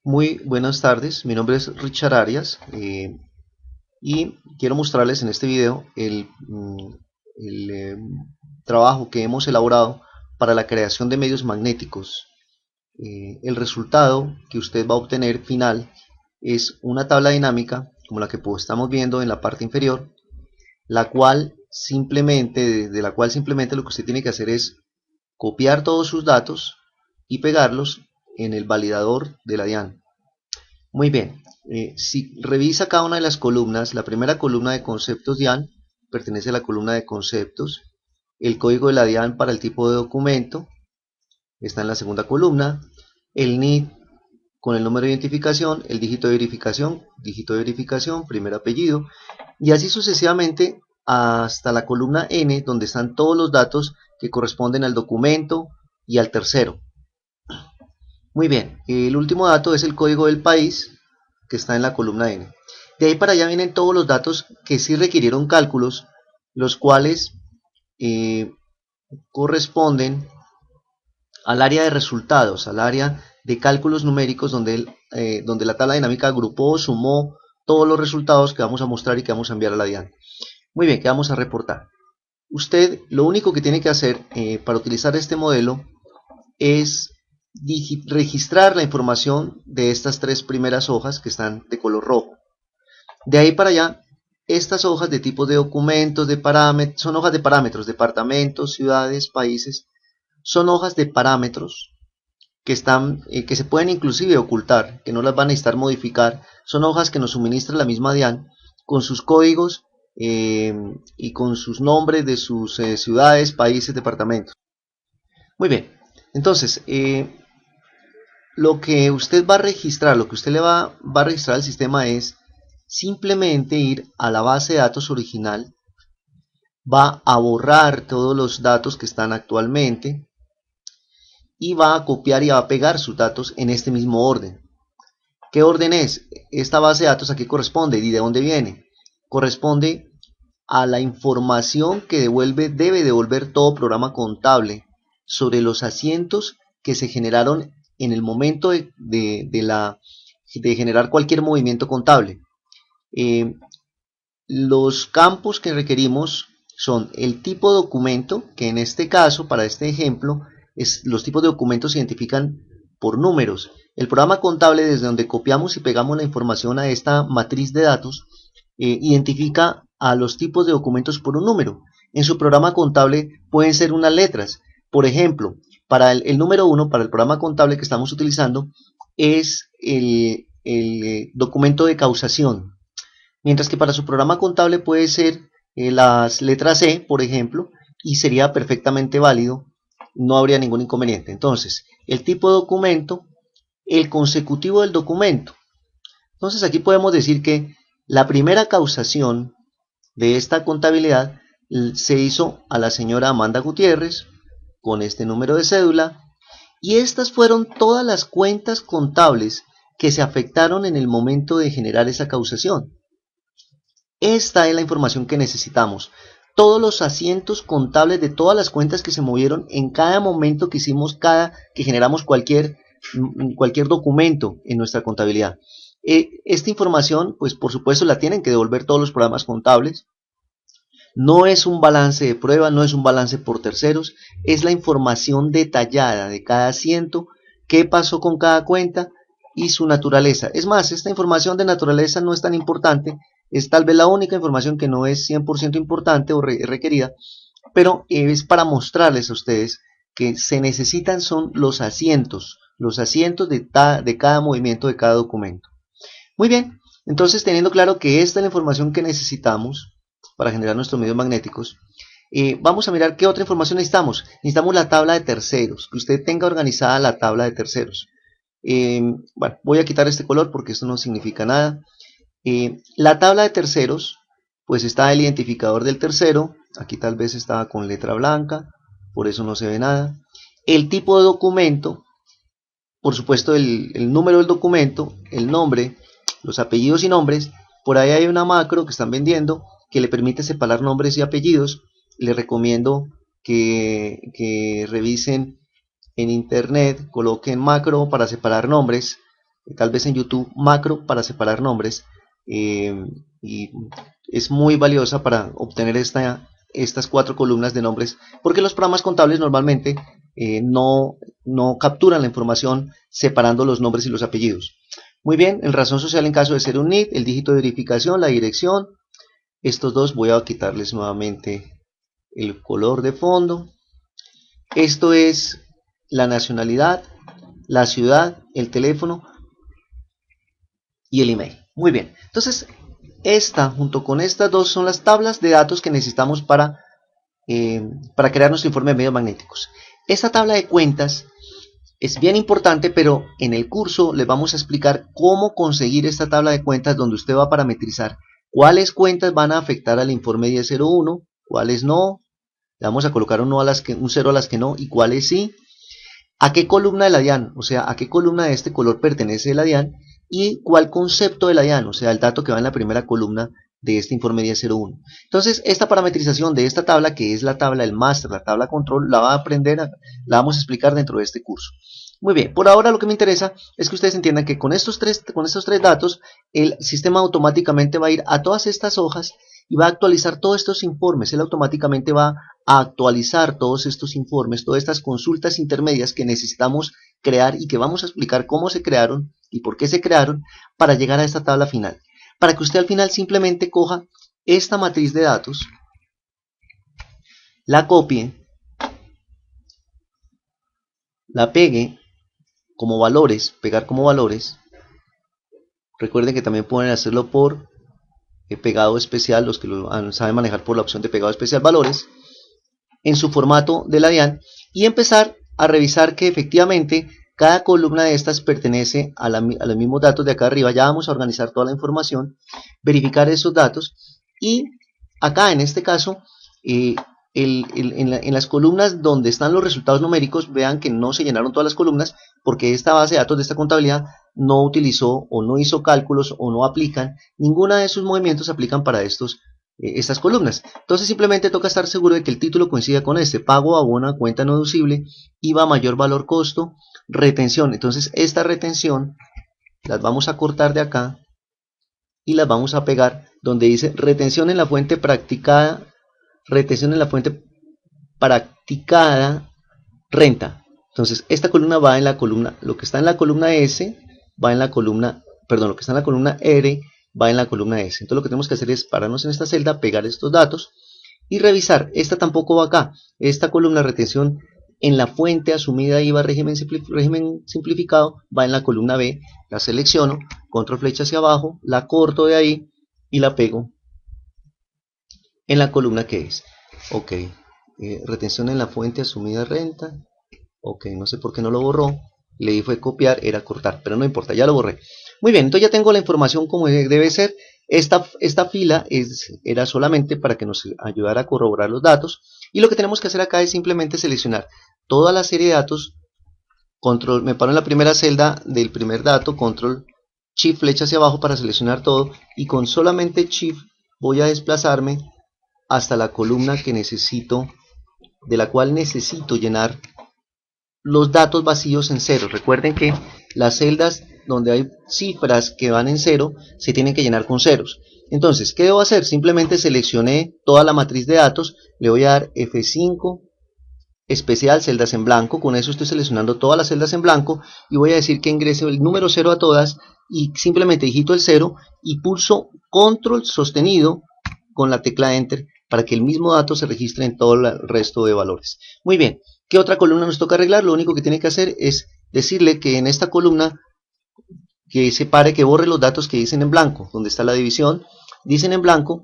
Muy buenas tardes, mi nombre es Richard Arias y quiero mostrarles en este video el trabajo que hemos elaborado para la creación de medios magnéticos. El resultado que usted va a obtener final es una tabla dinámica como la que estamos viendo en la parte inferior, de la cual simplemente lo que usted tiene que hacer es copiar todos sus datos y pegarlos en el validador de la DIAN. Muy bien, si revisa cada una de las columnas, la primera columna de conceptos DIAN pertenece a la columna de conceptos, el código de la DIAN para el tipo de documento está en la segunda columna, el NID con el número de identificación, el dígito de verificación, primer apellido, y así sucesivamente hasta la columna N, donde están todos los datos que corresponden al documento y al tercero. Muy bien, el último dato es el código del país, que está en la columna N. De ahí para allá vienen todos los datos que sí requirieron cálculos, los cuales eh, corresponden al área de resultados, al área de cálculos numéricos, donde la tabla dinámica agrupó, sumó todos los resultados que vamos a mostrar y que vamos a enviar a la DIAN. Muy bien, ¿qué vamos a reportar? Usted lo único que tiene que hacer para utilizar este modelo es registrar la información de estas tres primeras hojas que están de color rojo. De ahí para allá, estas hojas de tipos de documentos, de parámetros, son hojas de parámetros, departamentos, ciudades, países, son hojas de parámetros que se pueden inclusive ocultar, que no las van a necesitar modificar, son hojas que nos suministra la misma DIAN con sus códigos y con sus nombres de sus ciudades, países, departamentos. Muy bien, entonces, lo que usted va a registrar, lo que usted va a registrar al sistema es simplemente ir a la base de datos original, va a borrar todos los datos que están actualmente y va a copiar y va a pegar sus datos en este mismo orden. ¿Qué orden es? Esta base de datos, ¿a qué corresponde y de dónde viene? Corresponde a la información que debe devolver todo programa contable sobre los asientos que se generaron en el momento de generar cualquier movimiento contable. Los campos que requerimos son el tipo de documento, que en este caso, para este ejemplo, los tipos de documentos se identifican por números. El programa contable, desde donde copiamos y pegamos la información a esta matriz de datos, identifica a los tipos de documentos por un número. En su programa contable pueden ser unas letras. Por ejemplo, para el número 1, para el programa contable que estamos utilizando, es el documento de causación. Mientras que para su programa contable puede ser las letras C, por ejemplo, y sería perfectamente válido, no habría ningún inconveniente. Entonces, el tipo de documento, el consecutivo del documento. Entonces aquí podemos decir que la primera causación de esta contabilidad se hizo a la señora Amanda Gutiérrez con este número de cédula, y estas fueron todas las cuentas contables que se afectaron en el momento de generar esa causación. Esta es la información que necesitamos. Todos los asientos contables de todas las cuentas que se movieron en cada momento que que generamos cualquier documento en nuestra contabilidad. Esta información, pues por supuesto la tienen que devolver todos los programas contables. No es un balance de prueba, no es un balance por terceros, es la información detallada de cada asiento, qué pasó con cada cuenta y su naturaleza. Es más, esta información de naturaleza no es tan importante, es tal vez la única información que no es 100% importante o requerida, pero es para mostrarles a ustedes que se necesitan son los asientos de cada movimiento de cada documento. Muy bien, entonces teniendo claro que esta es la información que necesitamos para generar nuestros medios magnéticos, vamos a mirar qué otra información necesitamos. Necesitamos la tabla de terceros, que usted tenga organizada la tabla de terceros. Bueno, voy a quitar este color porque esto no significa nada. La tabla de terceros, pues está el identificador del tercero, aquí tal vez estaba con letra blanca, por eso no se ve nada. El tipo de documento, por supuesto el número del documento, el nombre, los apellidos y nombres. Por ahí hay una macro que están vendiendo que le permite separar nombres y apellidos. Les recomiendo que revisen en internet, coloquen macro para separar nombres tal vez en YouTube, macro para separar nombres, y es muy valiosa para obtener estas 4 columnas de nombres, porque los programas contables normalmente no capturan la información separando los nombres y los apellidos. Muy bien, en razón social en caso de ser un NID, el dígito de verificación, la dirección. Estos dos voy a quitarles nuevamente el color de fondo. Esto es la nacionalidad, la ciudad, el teléfono y el email. Muy bien, entonces esta junto con estas dos son las tablas de datos que necesitamos para crear nuestro informe de medios magnéticos. Esta tabla de cuentas es bien importante, pero en el curso les vamos a explicar cómo conseguir esta tabla de cuentas donde usted va a parametrizar cuáles cuentas van a afectar al informe 1001, cuáles no. Le vamos a colocar un 0 a las que no y cuáles sí. A qué columna de la DIAN, o sea, a qué columna de este color pertenece la DIAN y cuál concepto de la DIAN, o sea, el dato que va en la primera columna de este informe 1001. Entonces, esta parametrización de esta tabla, que es la tabla del máster, la tabla control, la va a aprender, la vamos a explicar dentro de este curso. Muy bien, por ahora lo que me interesa es que ustedes entiendan que con estos tres datos, el sistema automáticamente va a ir a todas estas hojas y va a actualizar todos estos informes. Él automáticamente va a actualizar todos estos informes, todas estas consultas intermedias que necesitamos crear y que vamos a explicar cómo se crearon y por qué se crearon para llegar a esta tabla final. Para que usted al final simplemente coja esta matriz de datos, la copie, la pegue como valores, pegar como valores. Recuerden que también pueden hacerlo por pegado especial, los que lo saben manejar por la opción de pegado especial valores, en su formato de la DIAN, y empezar a revisar que efectivamente cada columna de estas pertenece a los mismos datos de acá arriba. Ya vamos a organizar toda la información, verificar esos datos, y acá en este caso en las columnas donde están los resultados numéricos, vean que no se llenaron todas las columnas porque esta base de datos de esta contabilidad no utilizó o no hizo cálculos o no aplican, ninguna de sus movimientos aplican para estas columnas. Entonces simplemente toca estar seguro de que el título coincida con este: pago a una cuenta no deducible, IVA mayor valor costo, retención. Entonces esta retención las vamos a cortar de acá y las vamos a pegar donde dice retención en la fuente practicada, renta. Entonces esta columna va en la columna, lo que está en la columna S va en la columna, perdón, lo que está en la columna R va en la columna S. Entonces lo que tenemos que hacer es pararnos en esta celda, pegar estos datos y revisar. Esta tampoco va acá. Esta columna retención en la fuente asumida IVA régimen simplificado va en la columna B. La selecciono, control flecha hacia abajo, la corto de ahí y la pego en la columna que es. Ok, retención en la fuente asumida renta. Ok, no sé por qué no lo borró. Le di fue copiar, era cortar, pero no importa, ya lo borré. Muy bien, entonces ya tengo la información como debe ser. Esta fila era solamente para que nos ayudara a corroborar los datos. Y lo que tenemos que hacer acá es simplemente seleccionar toda la serie de datos. Control, me paro en la primera celda del primer dato, control shift flecha hacia abajo para seleccionar todo. Y con solamente shift voy a desplazarme hasta la columna que necesito, de la cual necesito llenar los datos vacíos en cero. Recuerden que las celdas donde hay cifras que van en cero se tienen que llenar con ceros. Entonces, ¿qué debo hacer? Simplemente seleccioné toda la matriz de datos, le voy a dar F5 especial, celdas en blanco. Con eso estoy seleccionando todas las celdas en blanco y voy a decir que ingrese el número 0 a todas y simplemente digito el 0 y pulso control sostenido con la tecla enter para que el mismo dato se registre en todo el resto de valores. Muy bien, ¿qué otra columna nos toca arreglar? Lo único que tiene que hacer es decirle que en esta columna que separe, que borre los datos que dicen en blanco, donde está la división, dicen en blanco,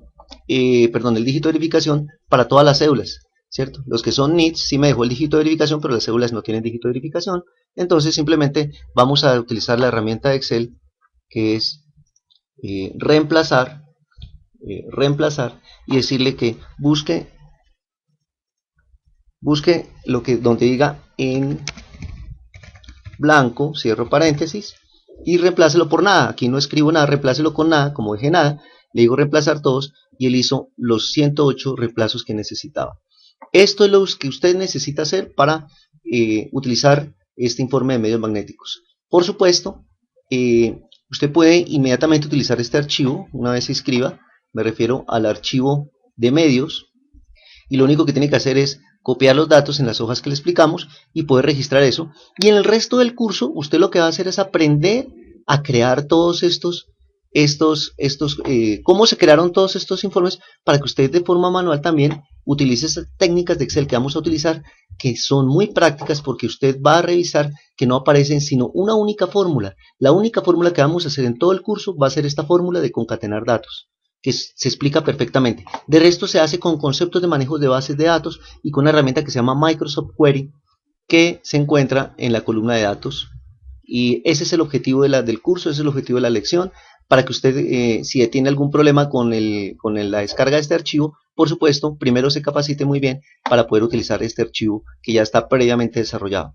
perdón, el dígito de verificación para todas las cédulas, ¿cierto? Los que son NIDs sí me dejó el dígito de verificación, pero las cédulas no tienen dígito de verificación. Entonces simplemente vamos a utilizar la herramienta de Excel, que es reemplazar y decirle que busque donde diga en blanco, cierro paréntesis, y reemplácelo por nada. Aquí no escribo nada, reemplácelo con nada, como dije nada, le digo reemplazar todos, y él hizo los 108 reemplazos que necesitaba. Esto es lo que usted necesita hacer para utilizar este informe de medios magnéticos. Por supuesto, usted puede inmediatamente utilizar este archivo una vez se inscriba. Me refiero al archivo de medios, y lo único que tiene que hacer es copiar los datos en las hojas que le explicamos y poder registrar eso. Y en el resto del curso usted lo que va a hacer es aprender a crear todos cómo se crearon todos estos informes, para que usted de forma manual también utilice esas técnicas de Excel que vamos a utilizar, que son muy prácticas, porque usted va a revisar que no aparecen sino una única fórmula. La única fórmula que vamos a hacer en todo el curso va a ser esta fórmula de concatenar datos, que se explica perfectamente. De resto se hace con conceptos de manejo de bases de datos y con una herramienta que se llama Microsoft Query, que se encuentra en la columna de datos. Y ese es el objetivo del curso, ese es el objetivo de la lección, para que usted, si tiene algún problema con la descarga de este archivo, por supuesto, primero se capacite muy bien para poder utilizar este archivo que ya está previamente desarrollado.